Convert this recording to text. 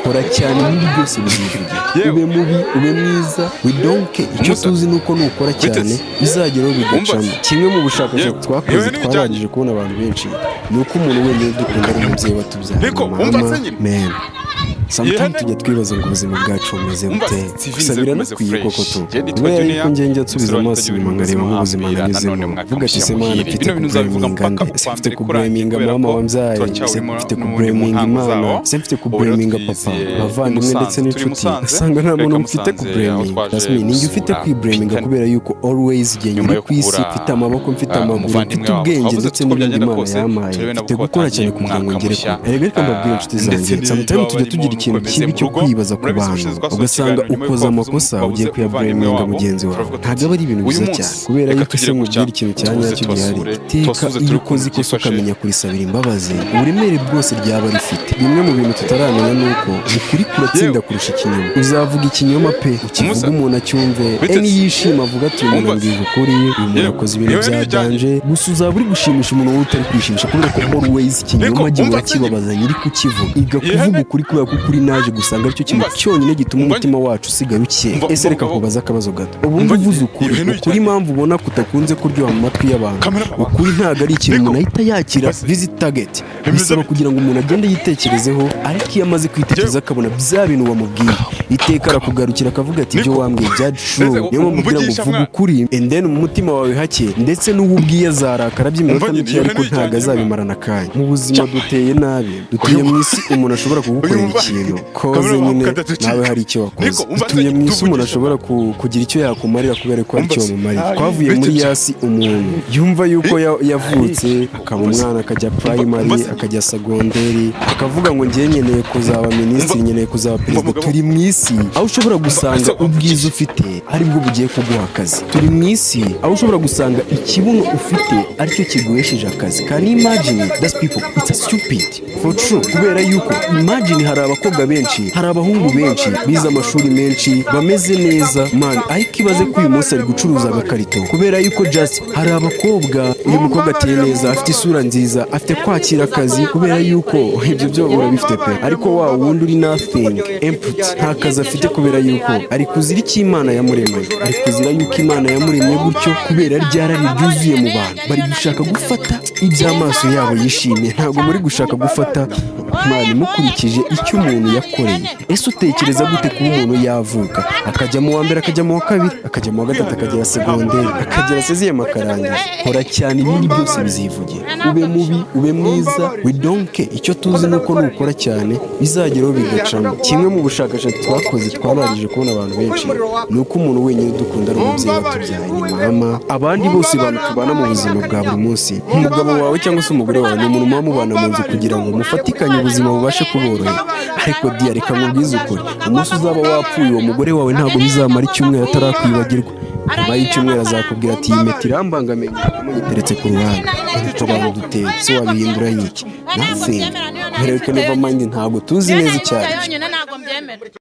kora cyane ibindi byose bizivugira, ube mubi ube mwiza we don't care, icyo tuzi nuko nukora cyane bizageraho bigacamo. Kimwe mu bushakashatsi twakoze twarangije kubona abantu benshi ni uko umuntu wenyine dukunda ari umubyeyi watubyaye, mama man. Sometimes tujya twibaza ngo ubuzima bwacu bumeze bute, gusa biranakwiye koko tu kubera yuko njye nsubiza amaso inyuma nkareba nk'ubuzima nanyuzemo, vuga ati se mana mfite kuburaminga nde, ese mfite kuburaminga mama wambyaye, ese mfite kuburaminga imana, ese mfite kuburaminga papa, abavandimwe ndetse n'inshuti, asanga nta muntu mfite kuburaminga. That's me, ninjye ufite kwiburaminga kubera yuko always igihe nyuri ku isi mfite amaboko, mfite amaguru, mfite ubwenge ndetse n'ibindi imana yampaye, mfite gukora cyane kugira ngo ngere kure. Erega reka mbabwire inshuti zanjye, sometimes tujya tugira ikintu kibi cyo kwibaza ku bantu, ugasanga ukoze amakosa ugiye kuyaburaminga mugenzi wawe, ntabwo aba ari ibintu byiza cyane kubera yuko ese mubwira ikintu cya nyacyo gihari. Iteka iyo ukoze ikosa ukamenya kurisabira imbabazi, uburemere bwose ryaba rifite. Bimwe mu bintu tutaramenya ni uko ukuri kuratsinda kurusha ikinyoma. Uzavuga ikinyoma pe, ukivuga umuntu acyumve, niyishima avuga ati umuntu ambwije ukuri, uyu muntu akoze ibintu byadanje, gusa uzaba uri gushimisha umuntu wowe utari kwishimisha kubera ko always ikinyoma gihora kibabaza nyiri kukivuga. Iga kuvuga ukuri kubera ko ukuri naje gusanga aricyo kintu cyonyine gituma umutima wacu usigaye ukeye. Ese reka kubaza akabazo gato, ubu uvuze ukuri impamvu ubona kutakunze kuryoha mu matwi y'abantu, ukuri ntabwo ari ikintu umuntu ahita yakira visit target, bisaba kugira ngo umuntu agende yitekerezeho, ariko iyo amaze kwitekereza akabona bya bintu wamubwiye iteka arakugarukira akavuga ati ibyo wambwiye byari true. Niyo mpamvu kugira ngo uvuge ukuri and then mu mutima wawe hake, ndetse n'uwo ubwiye azarakara by'iminota mike ariko ntabwo azabimarana akanya. Mu buzima duteye nabi, dutuye mu isi umuntu ashobora kugukorera ikintu koze nyine nawe hari icyo wakoze. Dutuye mu isi umuntu ashobora kugira icyo yakumarira kubera ko ari cyo wamumariye. Twavuye muri yasi umuntu yumva yuko yavutse akaba umwana akajya primary akajya segonderi akavuga ngo ngiye nkeneye kuzaba minisitiri, nkeneye kuzaba perezida. Turi mu isi aho ushobora gusanga ubwiza ufite aribwo bugiye kuguha akazi. Turi mu isi aho ushobora gusanga ikibuno ufite aricyo kiguhesheje akazi. Can you imagine those people? It's a stupid for true. Kubera yuko imagine hari abakobwa benshi, hari abahungu benshi bize amashuri menshi bameze neza man, ariko ibaze ko uyu munsi ari gucuruza agakarito kubera yuko just hari abakobwa, uyu mukobwa ateye neza, afite isura nziza, afite kwakira akazi kubera yuko ibyo byo urabifite pe, ariko wa wundi uri nothing empty, nta kazi afite kubera yuko ari kuzira icyo Imana yamuremeye, ari kuzira yuko Imana yamuremye gutyo kubera ryarari ryuzuye mu bantu. Bari gushaka gufata iby'amaso yabo yishimiye, ntabwo muri gushaka gufata Imana mukurikije icyo umuntu yakoreye. Ese utekereza gute kuba umuntu yavuka akajya mu wa mbere, akajya mu wa kabiri, akajya mu wa gatatu, akagera segonderi, akagera seziyemu akarangiza? Kora cyane ibindi byose bizivugira, ube mubi ube mwiza we don't care, icyo tuzi nuko nukora cyane bizageraho bigacamo. Kimwe mu bushakashatsi twakoze twabarije kubona abantu benshi ni uko umuntu wenyine dukunda ari umubyeyi watubyaye, ni mama. Abandi bose bantu tubana mu buzima bwa buri munsi, umugabo wawe cyangwa se umugore wawe ni umuntu muba mubana mu nzu kugira ngo mufatikanye ubuzima bubashe kuborohera. Ariko dia reka nkubwize ukuri, umunsi uzaba wapfuye uwo mugore wawe ntabwo bizamara icyumweru atarakwibagirwa. Nyuma y'icyumweru azakubwira ati iyi mpeta irambangamiye, muyiteretse ku ruhande. Nicyo abantu duteye, se wabihindura iki? Nothing. Reka never mind, ntabwo tuzi neza icyo ari cyo.